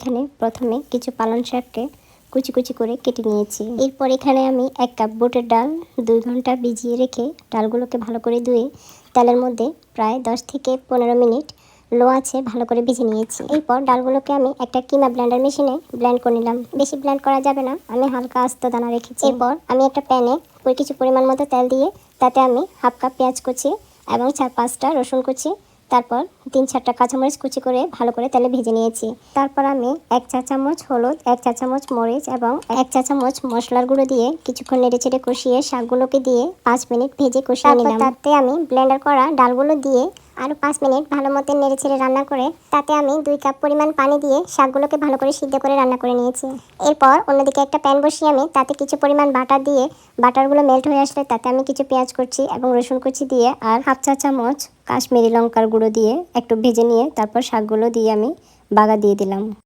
এখানে প্রথমে কিছু পালং শাককে কুচি কুচি করে কেটে নিয়েছি। এরপর এখানে আমি 1 কাপ বুটের ডাল 2 ঘন্টা ভিজিয়ে রেখে ডালগুলোকে ভালো করে ধুয়ে তেলের মধ্যে প্রায় 10 থেকে 15 মিনিট লো আছে ভালো করে ভেজে নিয়েছি। এরপর ডালগুলোকে আমি একটা কিমা ব্লেন্ডার মেশিনে ব্লেন্ড করে নিলাম। বেশি ব্লেন্ড করা যাবে না, আমি হালকা আস্ত দানা রেখেছি। এরপর আমি একটা প্যানে কিছু পরিমাণ মতো তেল দিয়ে তাতে আমি 1/2 কাপ পেঁয়াজ কুচি এবং 4-5টা রসুন কুচি, তারপর 3-4টা কাঁচামরিচ কুচি করে ভালো করে তেলে ভেজে নিয়েছি। তারপর আমি 1 চা চামচ হলুদ, 1 চা চামচ মরিচ এবং 1 চা চামচ মশলার গুঁড়ো দিয়ে কিছুক্ষণ নেড়েচেড়ে কষিয়ে শাকগুলোকে দিয়ে 5 মিনিট ভেজে কষিয়ে নিলাম। তাতে আমি ব্লেন্ডার করা ডালগুলো দিয়ে আরও 5 মিনিট ভালো মতো নেড়েচেড়ে রান্না করে তাতে আমি 2 কাপ পরিমাণ পানি দিয়ে শাকগুলোকে ভালো করে সিদ্ধ করে রান্না করে নিয়েছি। এরপর অন্যদিকে একটা প্যান বসিয়ে আমি তাতে কিছু পরিমাণ বাটার দিয়ে বাটারগুলো মেল্ট হয়ে আসলে তাতে আমি কিছু পেঁয়াজ কুচি এবং রসুন কুচি দিয়ে আর 1/2 চা চামচ কাশ্মীরি লঙ্কার গুঁড়ো দিয়ে একটু ভেজে নিয়ে তারপর শাকগুলো দিয়ে আমি বাগা দিয়ে দিলাম।